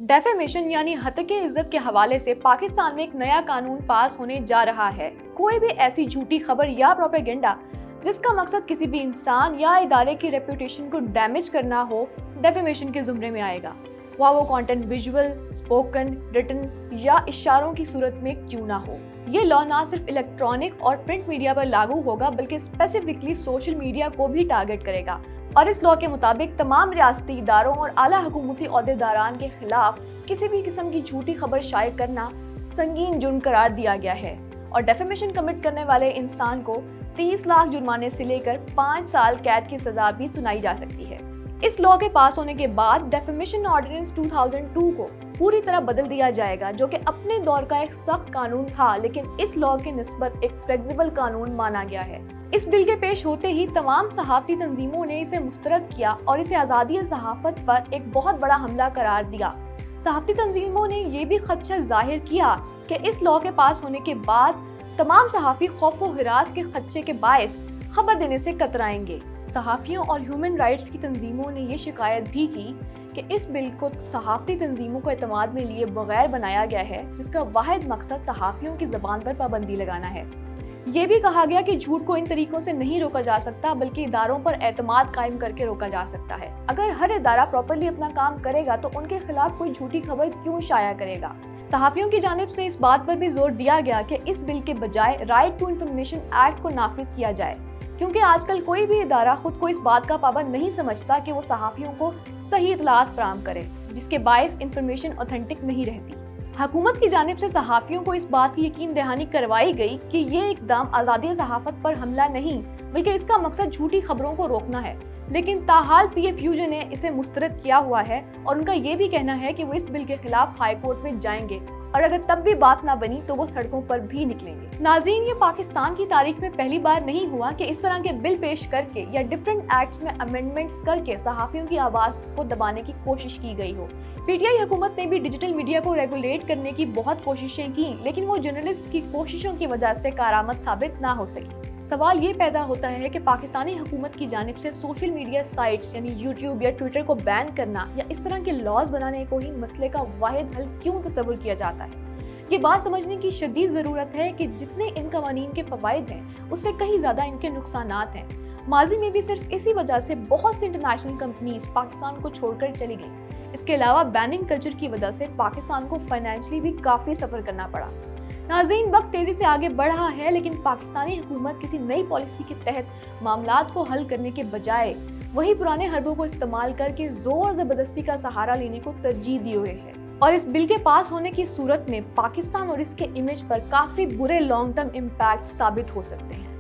Defamation यानी हत्या इज्जत के हवाले से पाकिस्तान में एक नया कानून पास होने जा रहा है। कोई भी ऐसी झूठी खबर या प्रोपेगेंडा जिसका मकसद किसी भी इंसान या इदारे की रेपुटेशन को डैमेज करना हो, डेफेमेशन के जुमरे में आएगा। वो कंटेंट विजुअल, स्पोकन, रिटन या इशारों की सूरत में क्यों ना हो। ये लॉ ना सिर्फ इलेक्ट्रॉनिक और प्रिंट मीडिया पर लागू होगा बल्कि स्पेसिफिकली सोशल मीडिया को भी टारगेट करेगा। और इस लॉ के मुताबिक तमाम रियासती इदारों और आला हुकूमती ओहदेदारान के खिलाफ किसी भी किस्म की झूठी खबर शाये करना संगीन जुर्म करार दिया गया है और डेफेमेशन कमिट करने वाले इंसान को 30 लाख जुर्माने से लेकर 5 साल कैद की सजा भी सुनाई जा सकती है। इस लॉ के पास होने के बाद डेफेमेशन ऑर्डिनेंस 2002 को पूरी तरह बदल दिया जाएगा, जो कि अपने दौर का एक सख्त कानून था, लेकिन इस लॉ के निस्बत एक फ्लेक्सिबल कानून माना गया है। इस बिल के पेश होते ही तमाम सहाफती तंजीमों ने इसे मुस्तरद किया और इसे आज़ादी सहाफत पर एक बहुत बड़ा हमला करार दिया। सहाफती तंजीमों ने यह भी खदशा जाहिर किया कि इस लॉ के पास होने के बाद तमाम सहाफ़ी खौफ व हिरास के खदशे के बायस खबर देने से कतराएंगे। सहाफ़ियों और ह्यूमन राइट्स की तंजीमों ने ये शिकायत भी की कि इस बिल को सहाफ़ती तंजीमों को एतमाद में लिए बगैर बनाया गया है, जिसका वाहिद मकसद सहाफ़ियों की ज़बान पर पाबंदी लगाना है। ये भी कहा गया कि झूठ को इन तरीकों से नहीं रोका जा सकता बल्कि इदारों पर एतमाद कायम करके रोका जा सकता है। अगर हर इदारा प्रॉपर्ली अपना काम करेगा तो उनके खिलाफ कोई झूठी खबर क्यों शाया करेगा। सहाफ़ियों की जानिब से इस बात पर भी जोर दिया गया कि इस बिल के बजाय राइट टू इंफॉर्मेशन एक्ट को नाफिज किया जाए, क्योंकि आजकल कोई भी इदारा खुद को इस बात का पाबंद नहीं समझता कि वो सहाफ़ियों को सही इत्तलात फराहम करे, जिसके बायस इंफॉर्मेशन ऑथेंटिक नहीं रहती। हुकूमत की जानिब से सहाफ़ियों को इस बात की यकीन दहानी करवाई गई कि ये इकदाम आज़ादी सहाफ़त पर हमला नहीं बल्कि इसका मकसद झूठी खबरों को रोकना है, लेकिन ताहाल PFUJ ने इसे मुस्तरद किया हुआ है और उनका ये भी कहना है कि वो इस बिल के खिलाफ हाई कोर्ट में जाएंगे और अगर तब भी बात ना बनी तो वो सड़कों पर भी निकलेंगे। नाज़रीन, ये पाकिस्तान की तारीख में पहली बार नहीं हुआ कि इस तरह के बिल पेश करके या डिफरेंट एक्ट्स में अमेंडमेंट्स करके सहाफ़ियों की आवाज़ को दबाने की कोशिश की गई हो। PTI हुकूमत ने भी डिजिटल मीडिया को रेगुलेट करने की बहुत कोशिशें की, लेकिन वो जर्नलिस्ट की कोशिशों की वजह से कारामद साबित ना हो सकी। सवाल ये पैदा होता है कि पाकिस्तानी हुकूमत की जानिब से सोशल मीडिया साइट्स यानी यूट्यूब या ट्विटर को बैन करना या इस तरह के लॉज बनाने को ही मसले का वाहिद हल क्यों तस्वुर किया जाता है। ये बात समझने की शदीद ज़रूरत है कि जितने इन कवानीन के फ़वाइद हैं उससे कहीं ज़्यादा इनके नुकसानात हैं। माजी में भी सिर्फ इसी वजह से बहुत सी इंटरनेशनल कंपनीज पाकिस्तान को छोड़कर चली गई। इसके अलावा बैनिंग कल्चर की वजह से पाकिस्तान को फाइनेंशियली भी काफ़ी सफ़र करना पड़ा। नाज़रीन, वक्त तेज़ी से आगे बढ़ रहा है, लेकिन पाकिस्तानी हुकूमत किसी नई पॉलिसी के तहत मामलात को हल करने के बजाय वही पुराने हरबों को इस्तेमाल करके ज़ोर ज़बरदस्ती का सहारा लेने को तरजीह दिए हुए है। और इस बिल के पास होने की सूरत में पाकिस्तान और इसके इमेज पर काफ़ी बुरे लॉन्ग टर्म इम्पैक्ट साबित हो सकते हैं।